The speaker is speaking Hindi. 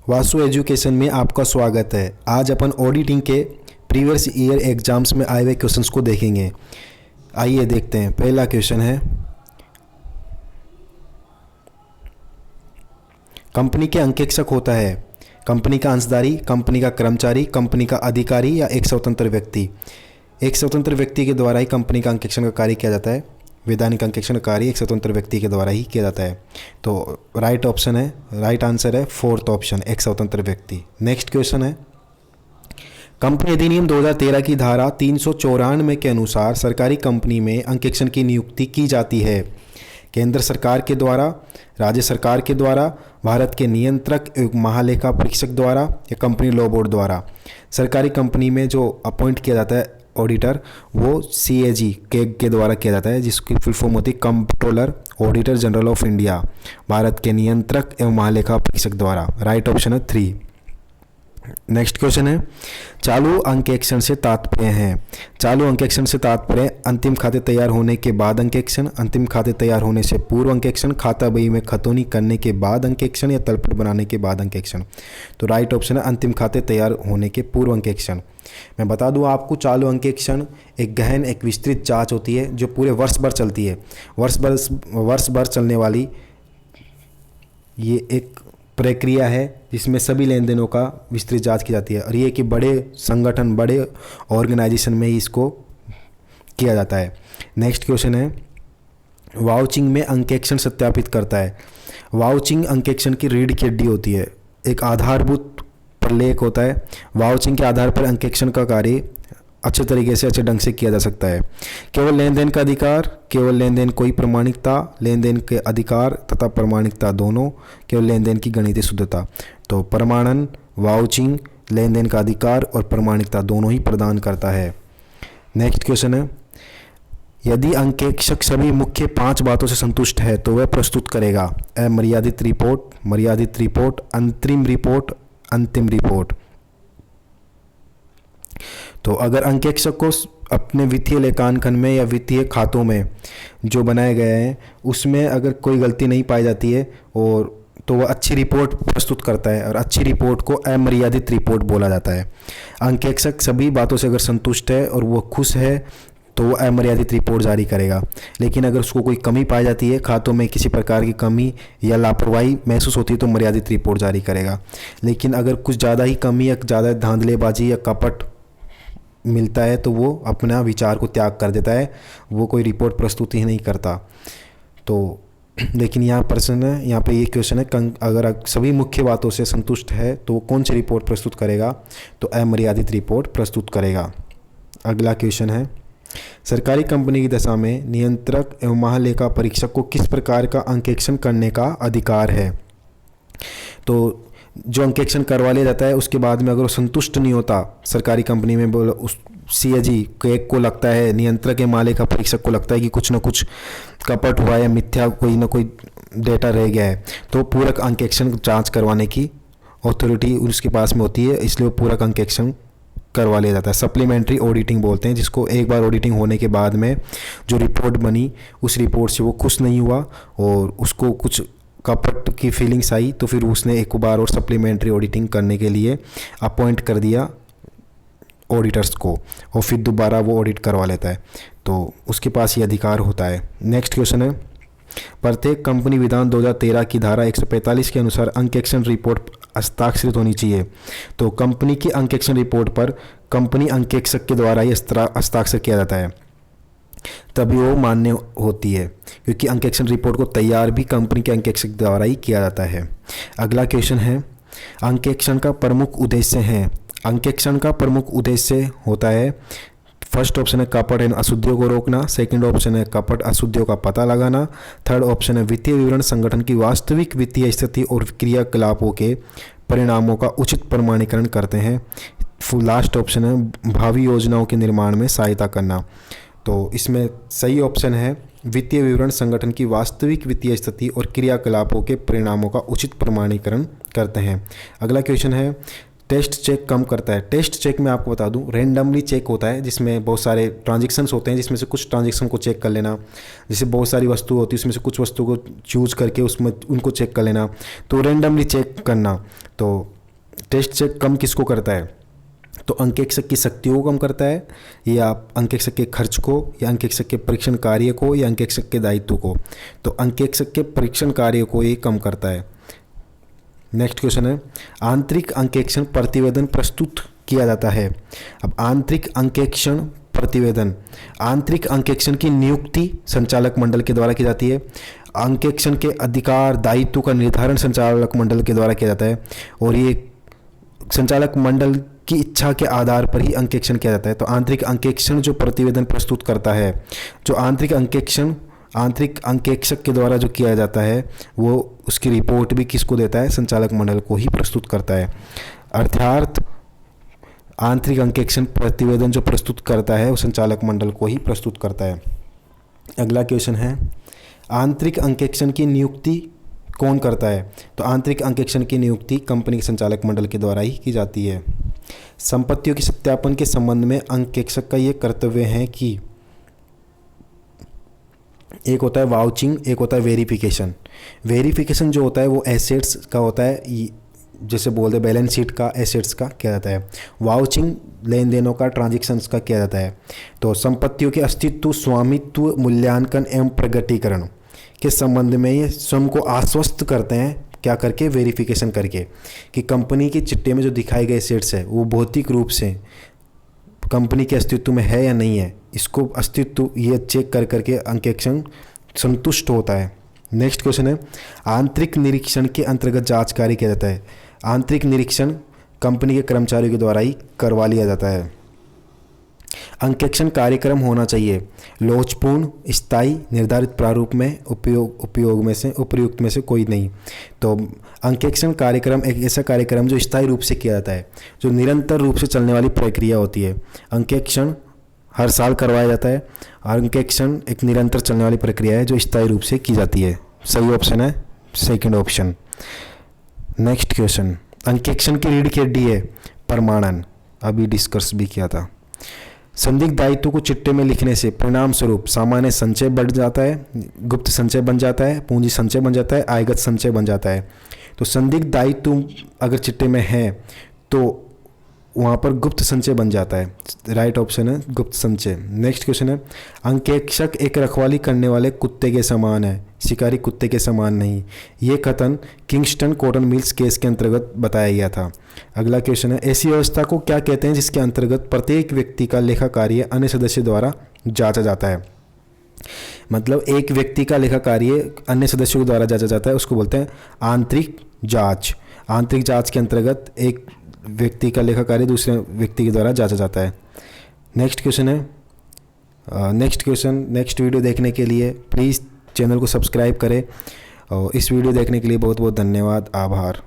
वासु एजुकेशन में आपका स्वागत है। आज अपन ऑडिटिंग के प्रीवियस ईयर एग्जाम्स में आए हुए क्वेश्चंस को देखेंगे। आइए देखते हैं। पहला क्वेश्चन है, कंपनी के अंकेक्षक होता है कंपनी का अंशधारी, कंपनी का कर्मचारी, कंपनी का अधिकारी या एक स्वतंत्र व्यक्ति। एक स्वतंत्र व्यक्ति के द्वारा ही कंपनी का अंकेक्षण का कार्य किया जाता है। वैधानिक अंकेक्षण का कार्य एक स्वतंत्र व्यक्ति के द्वारा ही किया जाता है। तो राइट आंसर है फोर्थ ऑप्शन, एक स्वतंत्र व्यक्ति। नेक्स्ट क्वेश्चन है, कंपनी अधिनियम 2013 की धारा 394 के अनुसार सरकारी कंपनी में अंकेक्षण की नियुक्ति की जाती है केंद्र सरकार के द्वारा, राज्य सरकार के द्वारा, भारत के नियंत्रक एवं महालेखा परीक्षक द्वारा या कंपनी लॉ बोर्ड द्वारा। सरकारी कंपनी में जो अपॉइंट किया जाता है ऑडिटर, वो CAG के द्वारा किया जाता है, जिसकी फुल फॉर्म होती है controller auditor general of India, Bharat के नियंत्रक एवं महालेखा परीक्षक द्वारा। राइट ऑप्शन है 3। नेक्स्ट क्वेश्चन है, चालू अंकेक्षण से तात्पर्य है। चालू अंकेक्षण से तात्पर्य अंतिम खाते तैयार होने के बाद अंकेक्षण, अंतिम खाते तैयार होने से पूर्व अंकेक्षण, खाता बही में खतौनी करने के बाद अंकेक्षण या तलपट बनाने के बाद अंकेक्षण। तो राइट ऑप्शन है अंतिम खाते तैयार होने के पूर्व अंकेक्षण। मैं बता दूं आपको, चालू अंकेक्षण एक गहन, एक विस्तृत जांच होती है जो पूरे वर्ष भर चलती है। वर्ष भर चलने वाली ये एक प्रक्रिया है जिसमें सभी लेन देनों का विस्तृत जांच की जाती है, और ये कि बड़े संगठन, बड़े ऑर्गेनाइजेशन में ही इसको किया जाता है। नेक्स्ट क्वेश्चन है, वाउचिंग में अंकेक्षण सत्यापित करता है। वाउचिंग अंकेक्षण की रीढ़ की हड्डी होती है, एक आधारभूत प्रलेख होता है। वाउचिंग के आधार पर अंकेक्षण का कार्य अच्छे तरीके से, अच्छे ढंग से किया जा सकता है। केवल लेन देन का अधिकार, केवल लेन देन कोई प्रमाणिकता, लेन देन के अधिकार तथा प्रमाणिकता दोनों, केवल लेन देन की गणितीय शुद्धता। तो प्रमाणन, वाउचिंग, लेन देन का अधिकार और प्रमाणिकता दोनों ही प्रदान करता है। नेक्स्ट क्वेश्चन है, यदि अंकेक्षक सभी मुख्य 5 बातों से संतुष्ट है तो वह प्रस्तुत करेगा मर्यादित रिपोर्ट, मर्यादित रिपोर्ट, अंतरिम रिपोर्ट, अंतिम रिपोर्ट। तो अगर अंकेक्षक को अपने वित्तीय लेखांकन में या वित्तीय खातों में जो बनाए गए हैं उसमें अगर कोई गलती नहीं पाई जाती है और तो वह अच्छी रिपोर्ट प्रस्तुत करता है, और अच्छी रिपोर्ट को अमर्यादित रिपोर्ट बोला जाता है। अंकेक्षक सभी बातों से अगर संतुष्ट है और वो खुश है तो वो अमर्यादित रिपोर्ट जारी करेगा। लेकिन अगर उसको कोई कमी पाई जाती है, खातों में किसी प्रकार की कमी या लापरवाही महसूस होती है, तो मर्यादित रिपोर्ट जारी करेगा। लेकिन अगर कुछ ज़्यादा ही कमी या ज़्यादा धांधलेबाजी या कपट मिलता है तो वो अपना विचार को त्याग कर देता है, वो कोई रिपोर्ट प्रस्तुत ही नहीं करता। तो लेकिन यहाँ प्रश्न है, यहाँ पे ये क्वेश्चन है, अगर सभी मुख्य बातों से संतुष्ट है तो वो कौन सी रिपोर्ट प्रस्तुत करेगा? तो अमर्यादित रिपोर्ट प्रस्तुत करेगा। अगला क्वेश्चन है, सरकारी कंपनी की दशा में नियंत्रक एवं महालेखा परीक्षक को किस प्रकार का अंकेक्षण करने का अधिकार है? तो जो अंकेक्षण करवा लिया जाता है उसके बाद में अगर वो संतुष्ट नहीं होता सरकारी कंपनी में, बोलो उस CAG को लगता है, नियंत्रक या महालेखा परीक्षक को लगता है कि कुछ ना कुछ कपट हुआ या मिथ्या कोई ना कोई डेटा रह गया है, तो पूरक अंकेक्षण जांच करवाने की अथॉरिटी उसके पास में होती है, इसलिए वो पूरक अंकेक्षण करवा लिया जाता है। सप्लीमेंट्री ऑडिटिंग बोलते हैं जिसको। एक बार ऑडिटिंग होने के बाद में जो रिपोर्ट बनी उस रिपोर्ट से वो खुश नहीं हुआ और उसको कुछ कपट की फीलिंग्स आई, तो फिर उसने एक बार और सप्लीमेंट्री ऑडिटिंग करने के लिए अपॉइंट कर दिया ऑडिटर्स को, और फिर दोबारा वो ऑडिट करवा लेता है। तो उसके पास ये अधिकार होता है। नेक्स्ट क्वेश्चन है, प्रत्येक कंपनी विधान 2013 की धारा 145 के अनुसार अंकेक्षण रिपोर्ट हस्ताक्षरित होनी चाहिए। तो कंपनी की अंकेक्षण रिपोर्ट पर कंपनी अंकेक्षक के द्वारा ही हस्ताक्षर किया जाता है, तभी वो मान्य होती है, क्योंकि अंकेक्षण रिपोर्ट को तैयार भी कंपनी के अंकेक्षक द्वारा ही किया जाता है। अगला क्वेश्चन है, अंकेक्षण का प्रमुख उद्देश्य है। अंकेक्षण का प्रमुख उद्देश्य होता है, फर्स्ट ऑप्शन है कपट एवं अशुद्धियों को रोकना, सेकंड ऑप्शन है कपट अशुद्धियों का पता लगाना, थर्ड ऑप्शन है वित्तीय विवरण संगठन की वास्तविक वित्तीय स्थिति और क्रियाकलापों के परिणामों का उचित प्रमाणीकरण करते हैं, लास्ट ऑप्शन है भावी योजनाओं के निर्माण में सहायता करना। तो इसमें सही ऑप्शन है वित्तीय विवरण संगठन की वास्तविक वित्तीय स्थिति और क्रियाकलापों के परिणामों का उचित प्रमाणीकरण करते हैं। अगला क्वेश्चन है, टेस्ट चेक कम करता है। टेस्ट चेक में आपको बता दूं रैंडमली चेक होता है, जिसमें बहुत सारे ट्रांजेक्शन्स होते हैं, जिसमें से कुछ ट्रांजेक्शन को चेक कर लेना। जैसे बहुत सारी वस्तु होती है उसमें से कुछ वस्तु को चूज करके उसमें उनको चेक कर लेना, तो रैंडमली चेक करना। तो टेस्ट चेक कम किसको करता है? तो अंकेक्षक की शक्तियों को कम करता है, या अंकेक्षक के खर्च को, या अंकेक्षक के परीक्षण कार्य को, या अंकेक्षक के दायित्व को? तो अंकेक्षक के परीक्षण कार्य को ये कम करता है। नेक्स्ट क्वेश्चन है, आंतरिक अंकेक्षण प्रतिवेदन प्रस्तुत किया जाता है। अब आंतरिक अंकेक्षण प्रतिवेदन, आंतरिक अंकेक्षण की नियुक्ति संचालक मंडल के द्वारा की जाती है। अंकेक्षण के अधिकार दायित्व का निर्धारण संचालक मंडल के द्वारा किया जाता है, और ये संचालक मंडल की इच्छा के आधार पर ही अंकेक्षण किया जाता है। तो आंतरिक अंकेक्षण जो प्रतिवेदन प्रस्तुत करता है, जो आंतरिक अंकेक्षण आंतरिक अंकेक्षक के द्वारा जो किया जाता है, वो उसकी रिपोर्ट भी किसको देता है? संचालक मंडल को ही प्रस्तुत करता है। अर्थात आंतरिक अंकेक्षण प्रतिवेदन जो प्रस्तुत करता है वो संचालक मंडल को ही प्रस्तुत करता है। अगला क्वेश्चन है, आंतरिक अंकेक्षण की नियुक्ति कौन करता है? तो आंतरिक अंकेक्षण की नियुक्ति कंपनी के संचालक मंडल के द्वारा ही की जाती है। संपत्तियों के सत्यापन के संबंध में अंकेक्षक का ये कर्तव्य है कि एक होता है वाउचिंग, एक होता है वेरिफिकेशन। वेरिफिकेशन जो होता है वो एसेट्स का होता है, जैसे बोलते हैं बैलेंस शीट का, एसेट्स का किया जाता है। वाउचिंग लेन देनों का, ट्रांजैक्शंस का किया जाता है। तो संपत्तियों के अस्तित्व, स्वामित्व, मूल्यांकन एवं प्रगटीकरण के संबंध में ये स्वयं को आश्वस्त करते हैं, क्या करके? वेरिफिकेशन करके, कि कंपनी के चिट्टे में जो दिखाए गए एसेट्स है वो भौतिक रूप से कंपनी के अस्तित्व में है या नहीं है, इसको अस्तित्व ये चेक कर करके अंकेक्षण संतुष्ट होता है। नेक्स्ट क्वेश्चन है, आंतरिक निरीक्षण के अंतर्गत जांच कार्य किया जाता है। आंतरिक निरीक्षण कंपनी के कर्मचारियों के द्वारा ही करवा लिया जाता है। अंकेक्षण कार्यक्रम होना चाहिए लोचपूर्ण, स्थायी, निर्धारित प्रारूप में, उपयुक्त में से कोई नहीं। तो अंकेक्षण कार्यक्रम एक ऐसा कार्यक्रम जो स्थायी रूप से किया जाता है, जो निरंतर रूप से चलने वाली प्रक्रिया होती है। अंकेक्षण हर साल करवाया जाता है, और अंकेक्षण एक निरंतर चलने वाली प्रक्रिया है जो स्थायी रूप से की जाती है। सही ऑप्शन है सेकंड ऑप्शन। नेक्स्ट क्वेश्चन, अंकेक्षण की रीढ़ की हड्डी है प्रमाणन, अभी डिस्कस भी किया था। संदिग्ध दायित्व को चिट्टे में लिखने से परिणाम स्वरूप सामान्य संचय बढ़ जाता है, गुप्त संचय बन जाता है, पूंजी संचय बन जाता है, आयगत संचय बन जाता है। तो संदिग्ध दायित्व अगर चिट्टे में है तो वहाँ पर गुप्त संचय बन जाता है। राइट ऑप्शन है गुप्त संचय। नेक्स्ट क्वेश्चन है, अंकेक्षक एक रखवाली करने वाले कुत्ते के समान है, शिकारी कुत्ते के समान नहीं। ये कथन किंगस्टन कॉटन मिल्स केस के अंतर्गत बताया गया था। अगला क्वेश्चन है, ऐसी व्यवस्था को क्या कहते हैं जिसके अंतर्गत प्रत्येक व्यक्ति का लेखा कार्य अन्य सदस्य द्वारा जांचा जाता है? मतलब एक व्यक्ति का लेखा कार्य अन्य सदस्यों के द्वारा जांचा जाता है, उसको बोलते हैं आंतरिक जांच। आंतरिक जांच के अंतर्गत एक व्यक्ति का लेखा कार्य दूसरे व्यक्ति के द्वारा जांचा जाता है। नेक्स्ट क्वेश्चन है, नेक्स्ट वीडियो देखने के लिए प्लीज़ चैनल को सब्सक्राइब करें, और इस वीडियो देखने के लिए बहुत बहुत धन्यवाद, आभार।